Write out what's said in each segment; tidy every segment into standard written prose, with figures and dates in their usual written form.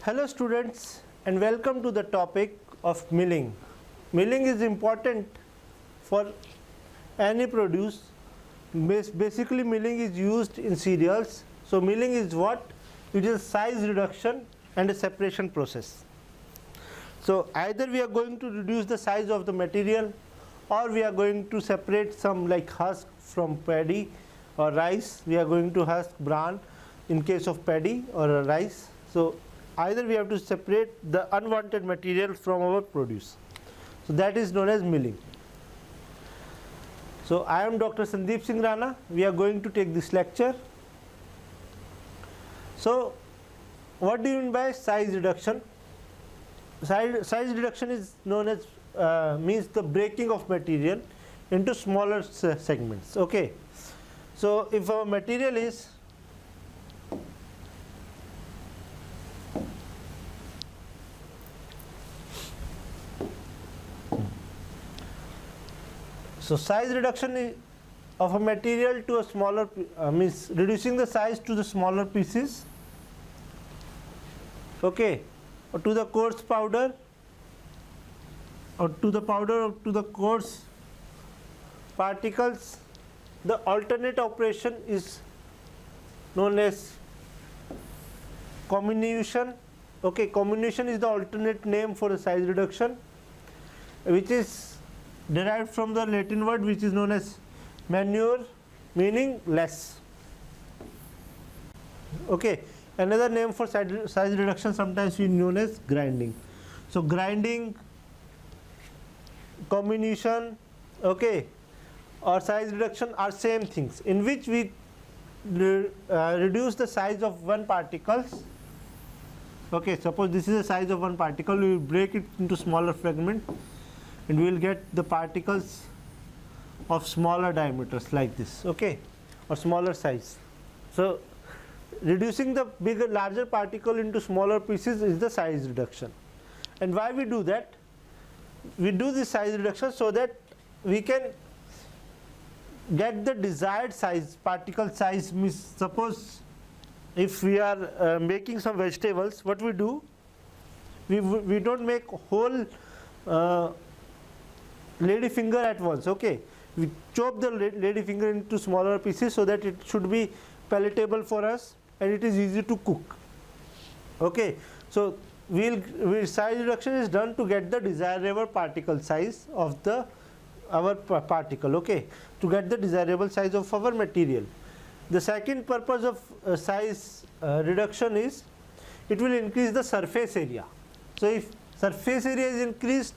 Hello students and welcome to the topic of milling. Milling is important for any produce. Basically milling is used in cereals. So milling is what? It is a size reduction and a separation process. So either we are going to reduce the size of the material or we are going to separate some like husk from paddy or rice. We are going to husk bran in case of paddy or rice. So either we have to separate the unwanted material from our produce. So that is known as milling. So I am Dr. Sandeep Singh Rana. We are going to take this lecture. So what do you mean by size reduction? Size reduction is known as means the breaking of material into smaller segments. Okay. So if our material is so size reduction of a material to a smaller means reducing the size to the smaller pieces, okay, or to the coarse powder, or to the powder or to the coarse particles. The alternate operation is known as comminution. Okay, comminution is the alternate name for the size reduction, which is derived from the Latin word which is known as manure, meaning less. Okay, another name for size reduction sometimes we known as grinding. So grinding, comminution, okay, or size reduction are same things, in which we reduce the size of one particles. Okay, suppose this is the size of one particle, we will break it into smaller fragment and we will get the particles of smaller diameters like this, okay, or smaller size. So reducing the larger particle into smaller pieces is the size reduction. And why we do that? We do this size reduction so that we can get the desired size, particle size. Means suppose if we are making some vegetables, what we do, we don't make whole lady finger at once, okay. We chop the lady finger into smaller pieces so that it should be palatable for us and it is easy to cook, okay. So size reduction is done to get the desirable particle size of our particle, okay, to get the desirable size of our material. The second purpose of size reduction is it will increase the surface area. So if surface area is increased,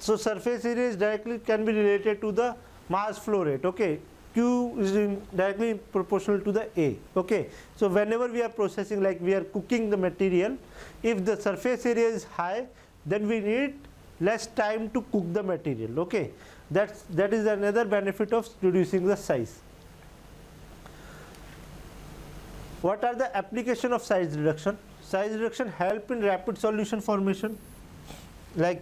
so surface area is directly can be related to the mass flow rate, okay. Q is directly proportional to the A, okay. So whenever we are processing, like we are cooking the material, if the surface area is high, then we need less time to cook the material, okay. That is another benefit of reducing the size. What are the application of size reduction? Size reduction help in rapid solution formation. Like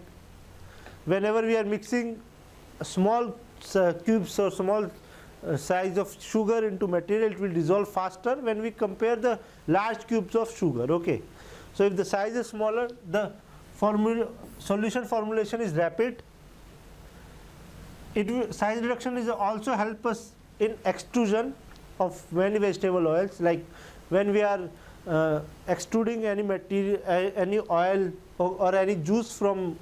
whenever we are mixing small cubes or small size of sugar into material, it will dissolve faster when we compare the large cubes of sugar, okay. So if the size is smaller, the solution formulation is rapid. Size reduction is also help us in extrusion of many vegetable oils, like when we are extruding any material, any oil or any juice from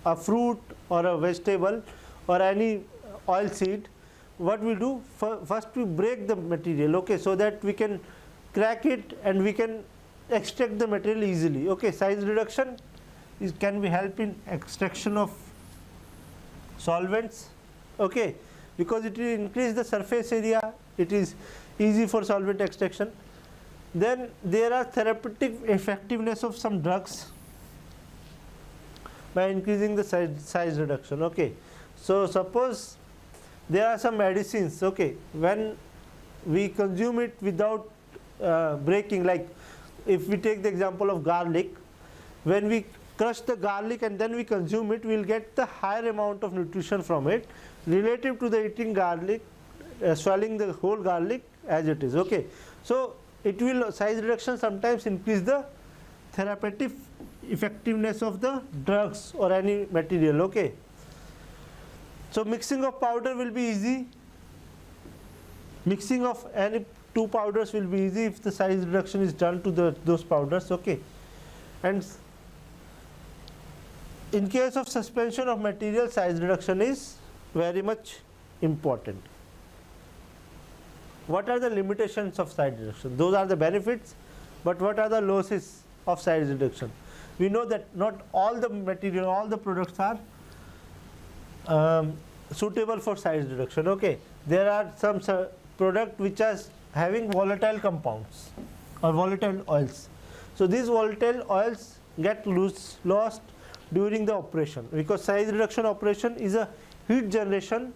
a fruit or a vegetable or any oil seed. What we do, first we break the material, okay, so that we can crack it and we can extract the material easily, okay. Size reduction can be help in extraction of solvents, okay, because it will increase the surface area, it is easy for solvent extraction. Then there are therapeutic effectiveness of some drugs by increasing the size reduction, okay. So suppose there are some medicines, okay, when we consume it without breaking, like if we take the example of garlic, when we crush the garlic and then we consume it, we will get the higher amount of nutrition from it relative to the eating garlic, swallowing the whole garlic as it is, okay. So it will size reduction sometimes increase the therapeutic effectiveness of the drugs or any material. Okay, so mixing of powder will be easy. Mixing of any two powders will be easy if the size reduction is done to those powders. Okay, and in case of suspension of material, size reduction is very much important. What are the limitations of size reduction? Those are the benefits, but what are the losses of size reduction? We know that not all the material, all the products are suitable for size reduction. Okay, there are some product which are having volatile compounds or volatile oils. So these volatile oils get lost during the operation, because size reduction operation is a heat generation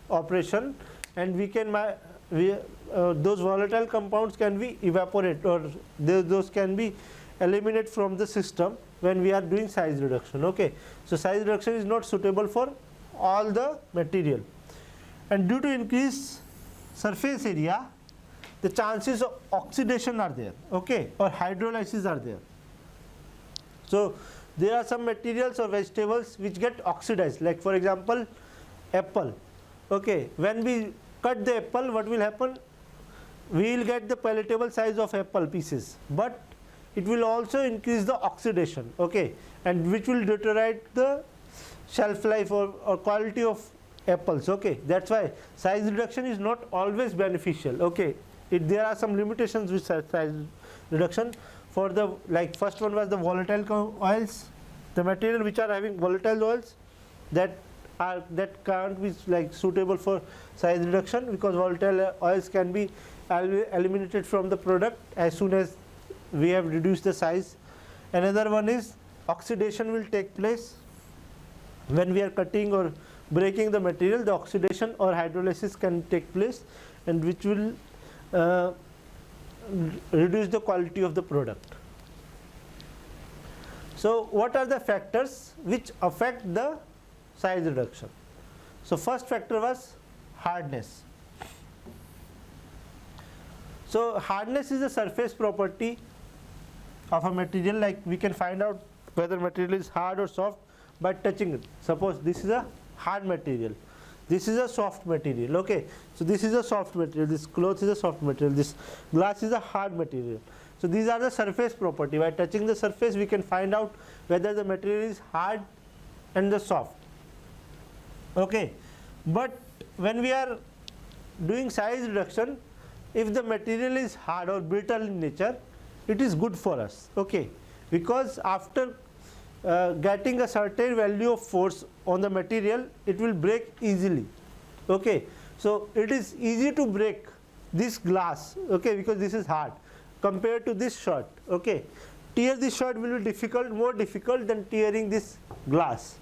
operation, and we can those volatile compounds can be evaporate, or those can be eliminated from the system when we are doing size reduction. Okay, so size reduction is not suitable for all the material, and due to increased surface area, the chances of oxidation are there. Okay, or hydrolysis are there. So there are some materials or vegetables which get oxidized, like for example apple. Okay, when we cut the apple, what will happen? We will get the palatable size of apple pieces, but it will also increase the oxidation. Okay, and which will deteriorate the shelf life or quality of apples. Okay, that's why size reduction is not always beneficial. Okay, there are some limitations with size reduction. For the, like first one was the volatile oils, the material which are having volatile oils that can't be like suitable for size reduction, because volatile oils can be eliminated from the product as soon as we have reduced the size. Another one is oxidation will take place when we are cutting or breaking the material. The oxidation or hydrolysis can take place, and which will reduce the quality of the product. So what are the factors which affect the size reduction? So first factor was hardness. So hardness is a surface property of a material. Like we can find out whether material is hard or soft by touching it. Suppose this is a hard material, this is a soft material. Okay, so this is a soft material, this cloth is a soft material, this glass is a hard material. So these are the surface property. By touching the surface, we can find out whether the material is hard and the soft. Okay, but when we are doing size reduction, if the material is hard or brittle in nature, it is good for us. Okay, because after getting a certain value of force on the material, it will break easily. Okay, so it is easy to break this glass. Okay, because this is hard compared to this shirt. Okay, tear this shirt will be difficult, more difficult than tearing this glass,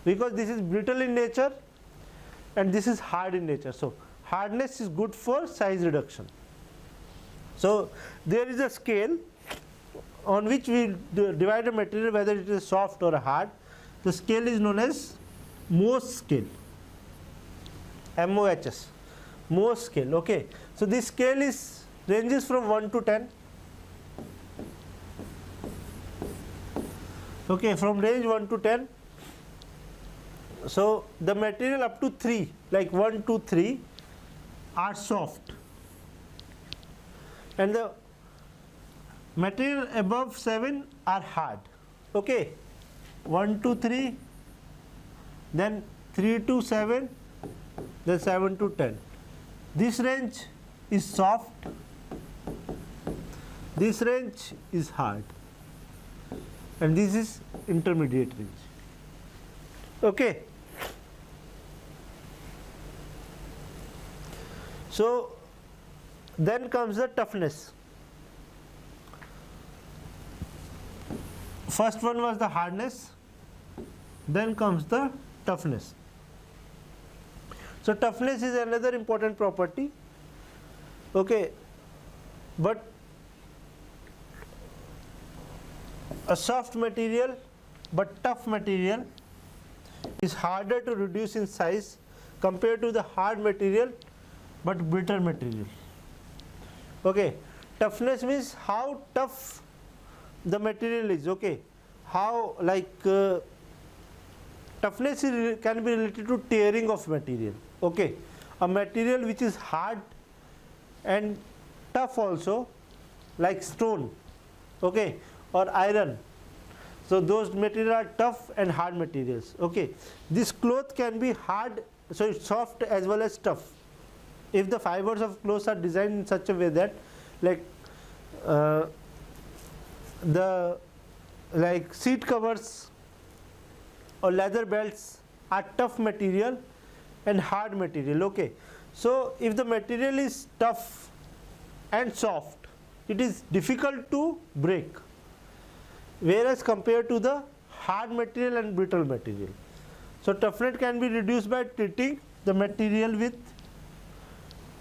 because this is brittle in nature and this is hard in nature. So hardness is good for size reduction. So there is a scale on which we divide a material whether it is soft or hard. The scale is known as Mohs scale, MOHS, Mohs scale. Okay, so this scale is ranges from 1 to 10. Okay, from range 1 to 10. So the material up to 3, like 1, 2, 3 are soft, and the material above 7 are hard. Okay, 1 to 3, then 3 to 7, then 7 to 10. This range is soft, this range is hard, and this is intermediate range. Okay, so then comes the toughness. First one was the hardness, then comes the toughness. So toughness is another important property. Okay, but a soft material but tough material is harder to reduce in size compared to the hard material but brittle material. Okay, toughness means how tough the material is, okay, how like toughness can be related to tearing of material, okay. A material which is hard and tough also, like stone, okay, or iron, so those materials are tough and hard materials, okay. This cloth can be hard, so it's soft as well as tough. If the fibers of clothes are designed in such a way that like the like seat covers or leather belts are tough material and hard material, okay. So if the material is tough and soft, it is difficult to break, whereas compared to the hard material and brittle material. So toughness can be reduced by treating the material with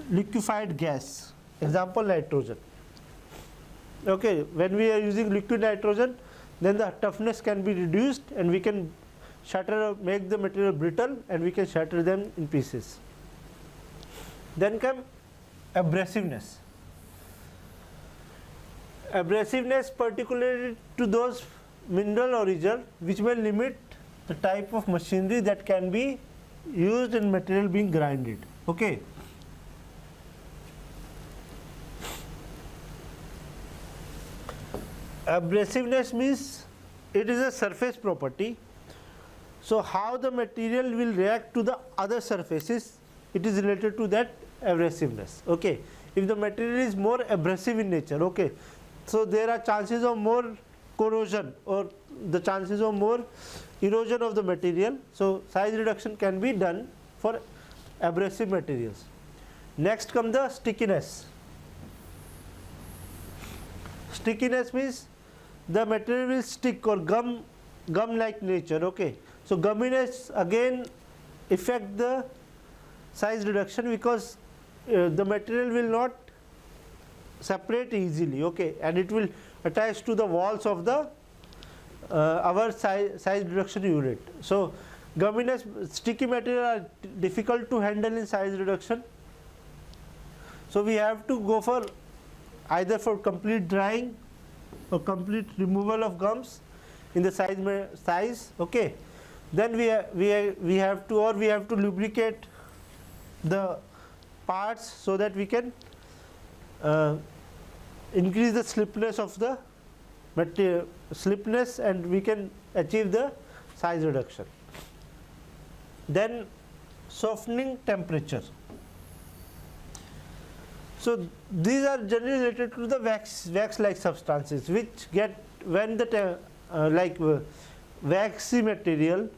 liquefied gas, example nitrogen, okay. When we are using liquid nitrogen, then the toughness can be reduced and we can shatter, make the material brittle, and we can shatter them in pieces. Then come abrasiveness. Abrasiveness particularly to those mineral origin which may limit the type of machinery that can be used in material being grinded, okay. Abrasiveness means it is a surface property. So how the material will react to the other surfaces, it is related to that abrasiveness, okay. If the material is more abrasive in nature, okay, so there are chances of more corrosion or the chances of more erosion of the material. So size reduction can be done for abrasive materials. Next come the stickiness. Stickiness means the material will stick or gum like nature, okay. So gumminess again affect the size reduction because the material will not separate easily, okay, and it will attach to the walls of the our size reduction unit. So gumminess, sticky material are difficult to handle in size reduction, so we have to go for either for complete drying or complete removal of gums in the size, okay. Then we have to lubricate the parts so that we can increase the slipness of the material, and we can achieve the size reduction. Then softening temperature. So these are generally related to the wax like substances which get when the waxy material,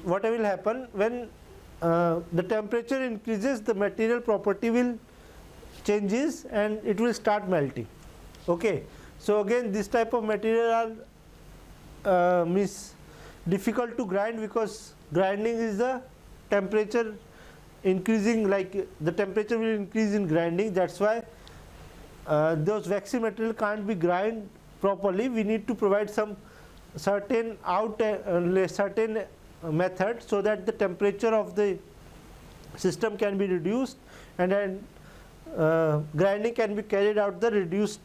what will happen when the temperature increases, the material property will changes and it will start melting, okay. So again this type of material are means difficult to grind because grinding is the temperature increasing, like the temperature will increase in grinding, that's why those waxy material can't be grind properly. We need to provide some certain certain method so that the temperature of the system can be reduced and then grinding can be carried out the reduced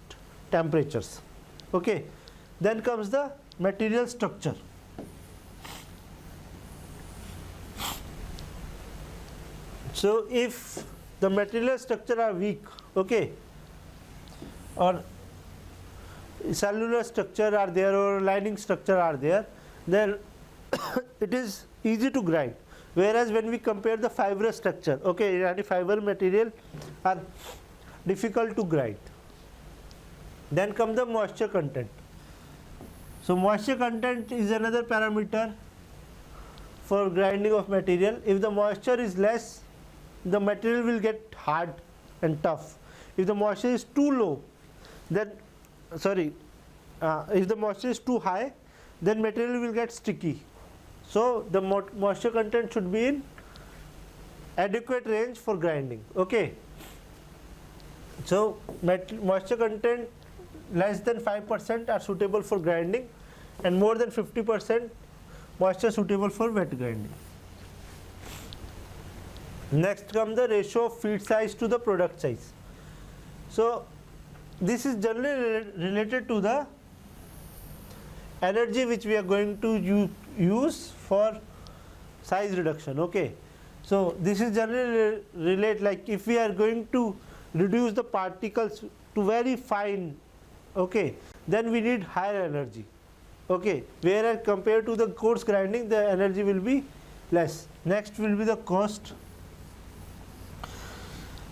temperatures, okay. Then comes the material structure. So if the material structure are weak, okay, or cellular structure are there or lining structure are there, then it is easy to grind. Whereas when we compare the fibrous structure, okay, any fiber material are difficult to grind. Then come the moisture content. So moisture content is another parameter for grinding of material. If the moisture is less, the material will get hard and tough. If the moisture is too low, then if the moisture is too high, then material will get sticky. So the moisture content should be in adequate range for grinding, okay. So moisture content less than 5% are suitable for grinding and more than 50% moisture suitable for wet grinding. Next comes the ratio of feed size to the product size. So this is generally related to the energy which we are going to use for size reduction. Okay, so this is generally relate, like if we are going to reduce the particles to very fine, okay, then we need higher energy. Okay, whereas compared to the coarse grinding, the energy will be less. Next will be the cost.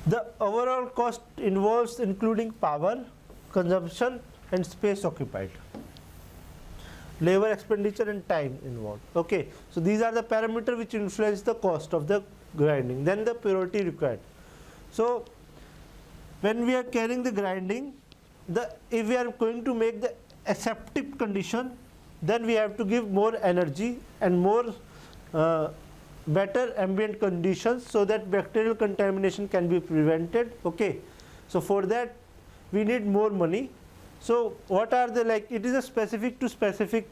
The overall cost involves including power consumption and space occupied, labor expenditure and time involved. Okay, so these are the parameters which influence the cost of the grinding. Then the purity required. So when we are carrying the grinding, if we are going to make the aseptic condition, then we have to give more energy and more better ambient conditions so that bacterial contamination can be prevented. Okay, so for that we need more money. So what are the, like, it is a specific to specific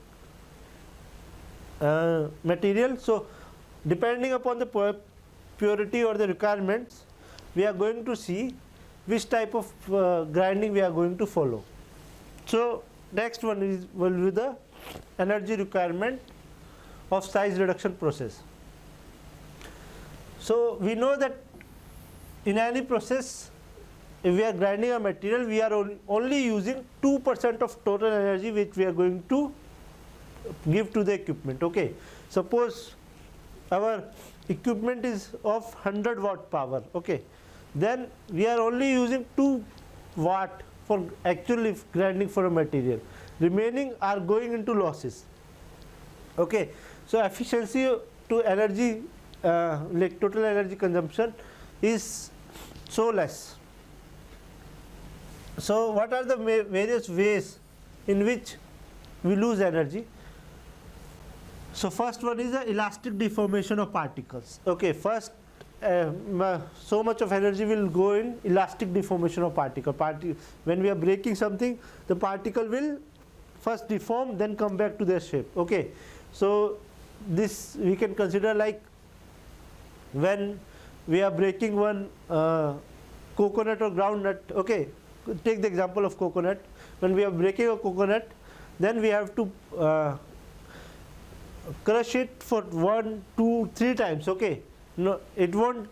material. So depending upon the purity or the requirements, we are going to see which type of grinding we are going to follow. So next one will be the energy requirement of size reduction process. So we know that in any process, if we are grinding a material, we are only using 2% of total energy which we are going to give to the equipment. Okay, suppose our equipment is of 100 watt power. Okay, then we are only using 2 watt for actually grinding for a material. Remaining are going into losses. Okay, so efficiency to energy, like total energy consumption, is so less. So what are the various ways in which we lose energy? So first one is the elastic deformation of particles. Okay, first so much of energy will go in elastic deformation of particle. When we are breaking something, the particle will first deform, then come back to their shape. Okay, so this we can consider like when we are breaking one coconut or groundnut. Okay, take the example of coconut. When we are breaking a coconut, then we have to crush it for 1, 2, 3 times. Okay, no, it won't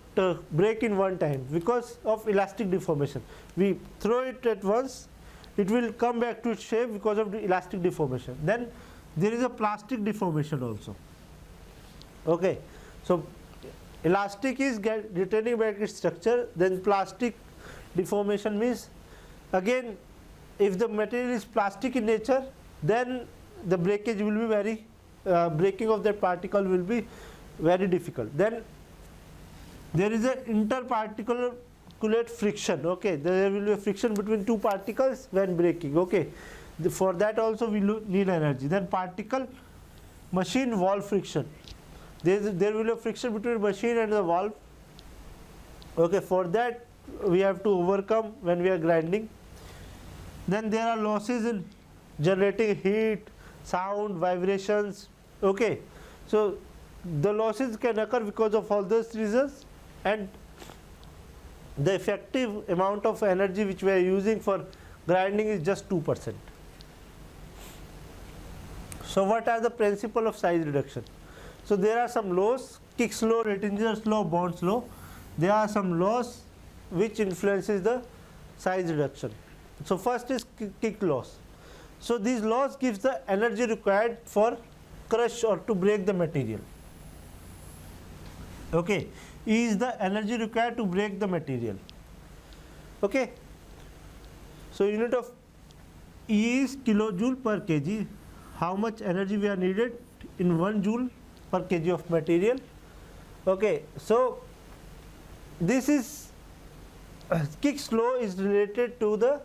break in one time because of elastic deformation. We throw it at once, it will come back to its shape because of the elastic deformation. Then there is a plastic deformation also. Okay, so elastic is returning back its structure, then plastic deformation means, again, if the material is plastic in nature, then the breakage will be very breaking of that particle will be very difficult. Then there is a interparticulate friction. Okay, there will be a friction between two particles when breaking. Okay, for that also we need energy. Then particle machine valve friction. There will be a friction between machine and the valve. Okay, for that we have to overcome when we are grinding. Then there are losses in generating heat, sound, vibrations. Okay, so the losses can occur because of all those reasons, and the effective amount of energy which we are using for grinding is just 2%. So what are the principles of size reduction? So there are some laws: Kick's law, Rettinger's law, Bond's law. There are some laws which influences the size reduction. So first is Kick laws. So these laws gives the energy required for crush or to break the material. Okay, E is the energy required to break the material. Okay, so unit of E is kilojoule per kg. How much energy we are needed in 1 joule per kg of material. Okay, so this is Kick's law is related to the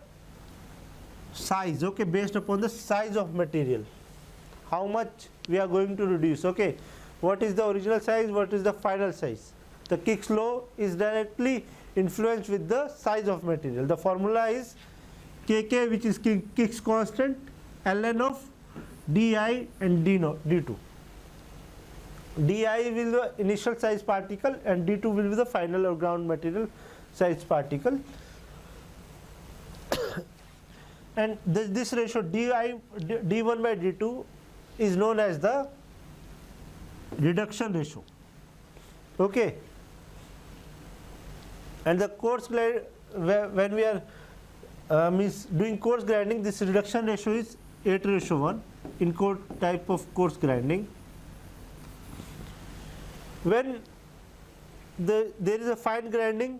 size. Okay, based upon the size of material, how much we are going to reduce. Okay, what is the original size, what is the final size? The Kick's law is directly influenced with the size of material. The formula is Kk, which is Kick's constant, ln of di and d2. di will be the initial size particle and d2 will be the final or ground material size particle. And this ratio d1 by d2 is known as the reduction ratio. Okay, and the coarse grind, when we are means doing coarse grinding, this reduction ratio is 8:1 in type of coarse grinding. When there is a fine grinding,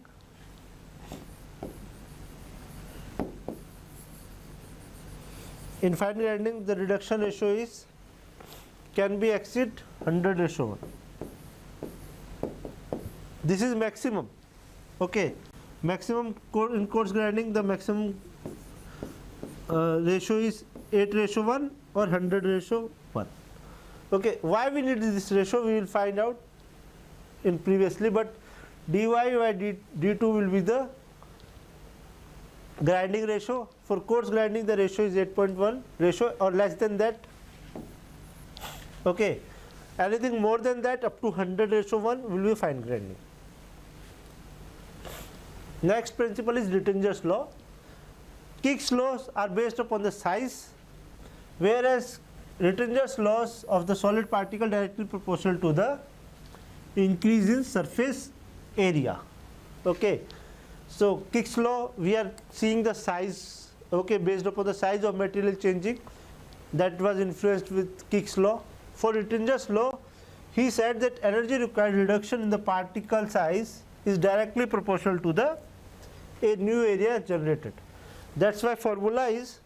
in fine grinding the reduction ratio is can be exceed 100:1. This is maximum. Okay, maximum in coarse grinding, the maximum ratio is 8:1 or 100:1. Okay, why we need this ratio we will find out in previously, but dy by d2 will be the grinding ratio. For coarse grinding the ratio is 8.1 ratio or less than that. Okay, anything more than that up to 100:1 will be fine grinding. Next principle is Rittinger's law. Kick's laws are based upon the size, whereas Rittinger's laws of the solid particle directly proportional to the increase in surface area. Okay, so Kick's law, we are seeing the size, okay, based upon the size of material changing, that was influenced with Kick's law. For Rittinger's law, he said that energy required reduction in the particle size is directly proportional to the new area generated. That's why formula is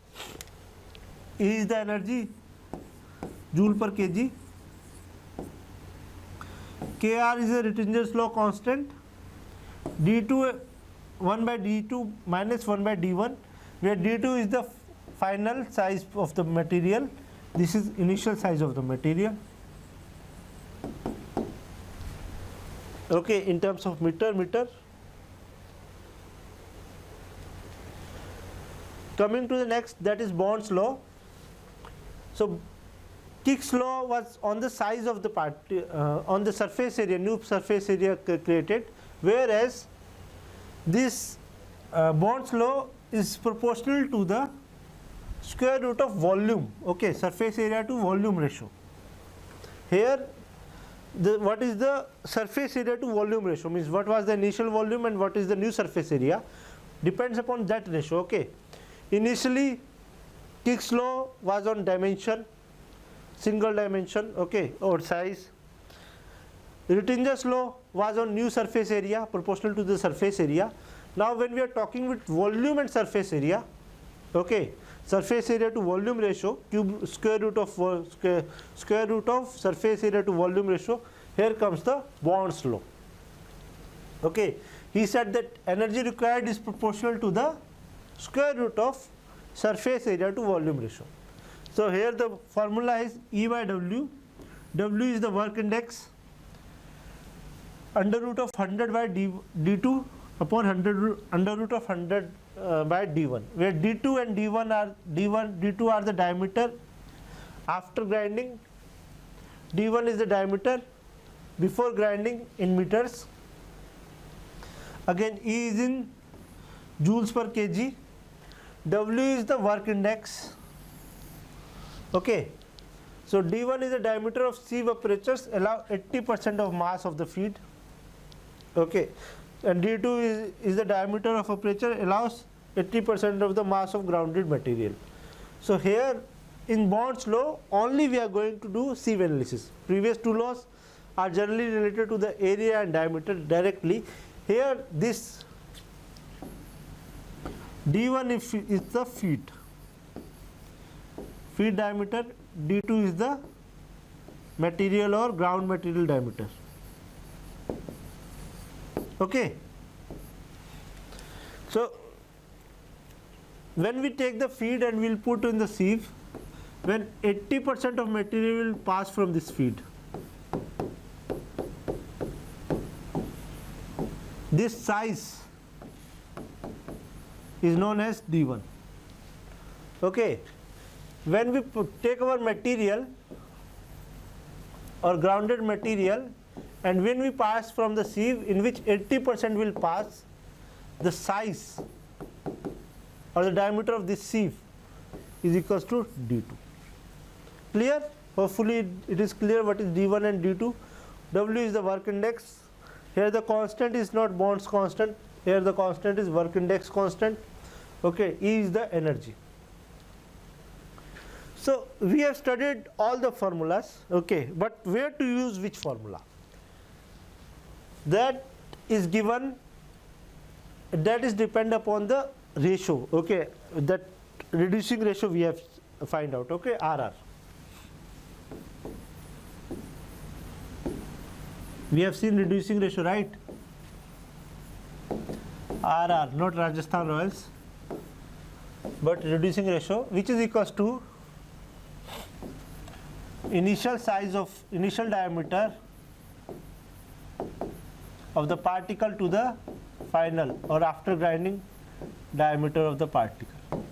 E is the energy joule per kg, Kr is a Rittinger's law constant, d2 1 by d2 minus 1 by d1, where d2 is the final size of the material, this is initial size of the material. Okay, in terms of meter. Coming to the next, that is Bond's law. So Kick's law was on the size of the part, on the surface area, new surface area created, whereas this Bond's law is proportional to the square root of volume. Okay, surface area to volume ratio. Here, what is the surface area to volume ratio, means what was the initial volume and what is the new surface area, depends upon that ratio. Okay, initially Kick's law was on dimension, single dimension, okay, or size. Rittinger's law was on new surface area proportional to the surface area. Now when we are talking with volume and surface area, okay, surface area to volume ratio, square root of surface area to volume ratio, here comes the Bond's law. Okay, he said that energy required is proportional to the square root of surface area to volume ratio. So here the formula is E by W. W is the work index, under root of 100 by d2 upon under root of 100 by d1, where d2 and d2 are the diameter after grinding, d1 is the diameter before grinding in meters. Again, E is in joules per kg, W is the work index. Okay, so d1 is the diameter of sieve apertures allow 80% of mass of the feed. Okay, and d2 is the diameter of aperture allows 80% of the mass of grounded material. So here in Bond's law only we are going to do sieve analysis. Previous two laws are generally related to the area and diameter directly. Here this d1 is the feet diameter, d2 is the material or ground material diameter. Okay, so when we take the feed and we'll put in the sieve, when 80% of material will pass from this feed, this size is known as d1. Okay, when we take our material or grounded material and when we pass from the sieve in which 80% will pass, the size or the diameter of this sieve is equals to d2. Clear? Hopefully it is clear what is D1 and D2. W is the work index. Here the constant is not Bond's constant. Here the constant is work index constant. Okay, E is the energy. So we have studied all the formulas, okay, but where to use which formula? That is given, that is depend upon the ratio, okay, that reducing ratio we have find out, okay, RR. We have seen reducing ratio, right? RR, not Rajasthan Royals, but reducing ratio, which is equals to initial diameter of the particle to the final or after grinding diameter of the particle.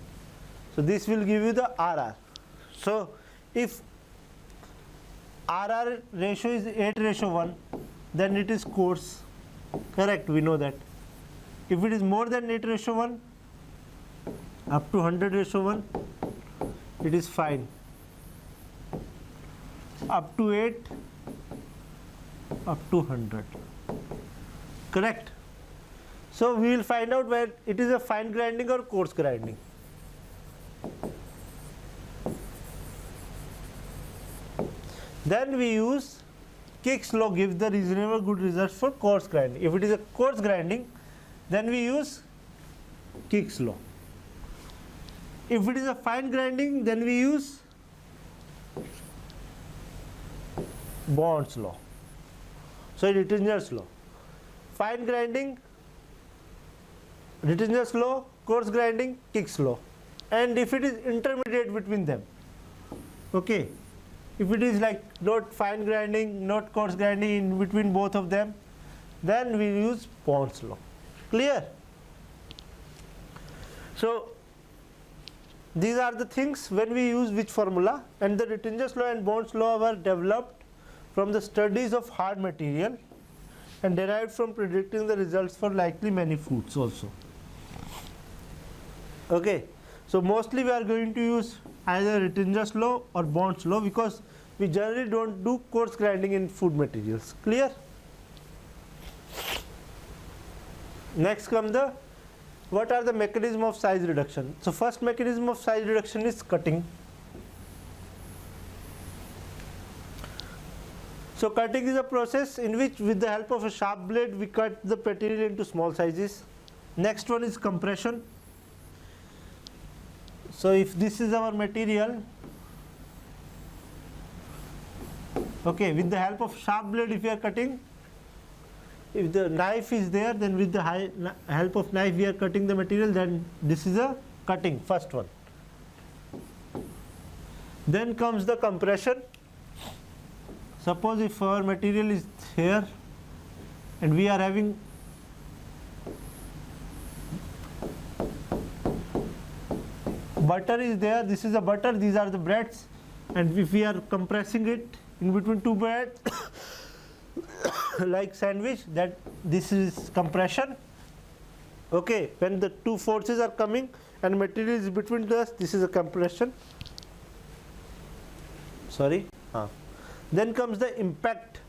So this will give you the RR. So if RR ratio is 8:1, then it is coarse. Correct, we know that. If it is more than 8:1, up to 100:1, it is fine. Up to 8, up to 100. Correct. So we will find out where it is a fine grinding or coarse grinding. Then we use Kick's law gives the reasonable good results for coarse grinding. If it is a coarse grinding, then we use Kick's law. If it is a fine grinding, then we use Bond's law. So Rittinger's law. Fine grinding, Rittinger's law, coarse grinding, Kick's law. And if it is intermediate between them, okay, if it is like not fine grinding, not coarse grinding, in between both of them, then we use Bond's law. Clear? So these are the things when we use which formula, and the Rittinger's law and Bond's law were developed from the studies of hard material and derived from predicting the results for likely many foods also. Okay, so mostly we are going to use either Rittinger's law or Bond's law because we generally don't do coarse grinding in food materials. Clear? Next come the, what are the mechanism of size reduction? So first mechanism of size reduction is cutting. So cutting is a process in which with the help of a sharp blade we cut the material into small sizes. Next one is compression. So if this is our material, okay, with the help of sharp blade if we are cutting, if the knife is there, then with the help of knife we are cutting the material, then this is a cutting, first one. Then comes the compression. Suppose if our material is here and we are having butter is there, this is a butter, these are the breads, and if we are compressing it in between two breads like sandwich, that this is compression. Okay, when the two forces are coming and material is between us, this is a compression. Sorry. Then comes the impact.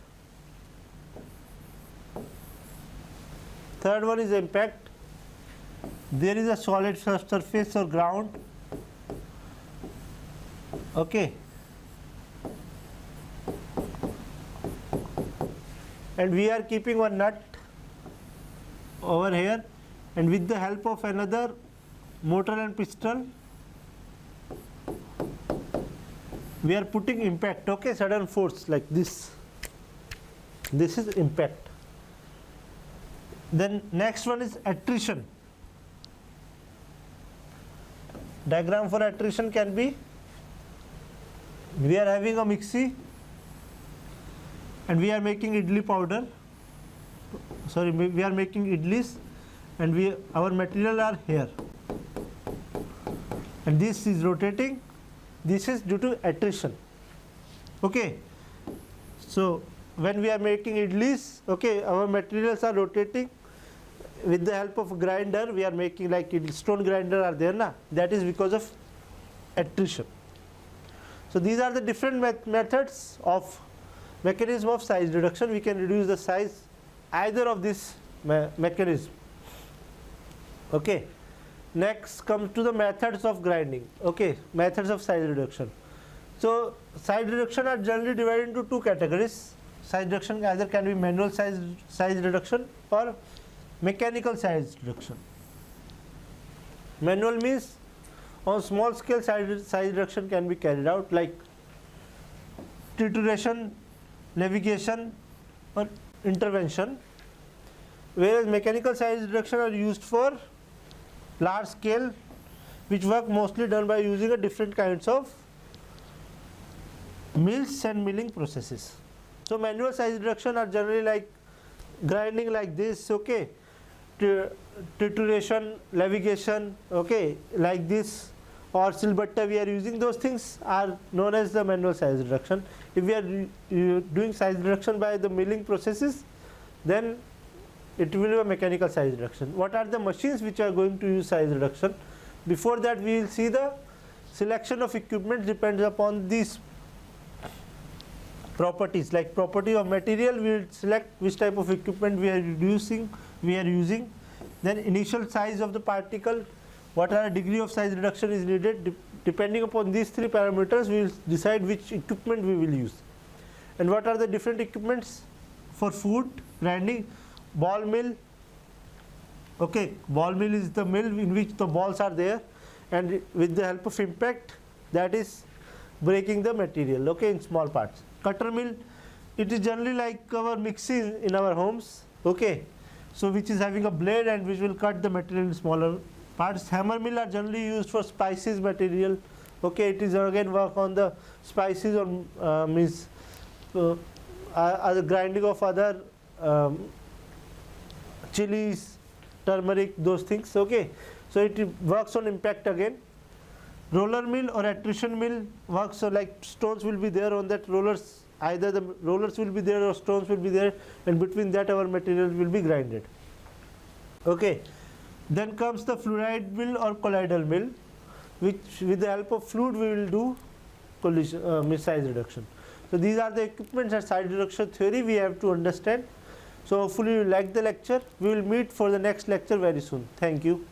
Third one is impact. There is a solid surface or ground. Okay. And we are keeping one nut over here, and with the help of another motor and piston we are putting impact, okay, sudden force like this. This is impact. Then next one is attrition. Diagram for attrition can be, we are having a mixie and we are making idli powder, sorry, we are making idlis, and our material are here, and this is rotating. This is due to attrition. Okay, so when we are making idlis, okay, our materials are rotating. With the help of a grinder we are making, like stone grinder are there na, that is because of attrition. So these are the different methods of mechanism of size reduction. We can reduce the size either of this mechanism. Okay. Next comes to the methods of grinding. Okay, methods of size reduction. So size reduction are generally divided into two categories. Size reduction either can be manual size reduction or mechanical size reduction. Manual means on small scale size reduction can be carried out like trituration, navigation or intervention, whereas mechanical size reduction are used for large scale, which work mostly done by using a different kinds of mills and milling processes. So manual size reduction are generally like grinding like this, okay, trituration, navigation, okay, like this, or silbatta we are using, those things are known as the manual size reduction. If we are doing size reduction by the milling processes, then it will be a mechanical size reduction. What are the machines which are going to use size reduction? Before that, we will see the selection of equipment depends upon these properties. Like property of material, we will select which type of equipment we are using. Then initial size of the particle, what are the degree of size reduction is needed. Depending upon these three parameters, we will decide which equipment we will use. And what are the different equipments for food grinding? Ball mill, okay, ball mill is the mill in which the balls are there, and with the help of impact, that is breaking the material, okay, in small parts. Cutter mill, it is generally like our mixing in our homes, okay, so which is having a blade and which will cut the material in smaller parts. Hammer mill are generally used for spices material, okay, it is again work on the spices or means grinding of other chilies, turmeric, those things, okay. So it works on impact again. Roller mill or attrition mill works, so like stones will be there on that rollers, either the rollers will be there or stones will be there, and between that our material will be grinded, okay. Then comes the fluoride mill or colloidal mill, which with the help of fluid we will do collision size reduction. So these are the equipments and size reduction theory we have to understand. So hopefully you like the lecture. We will meet for the next lecture very soon. Thank you.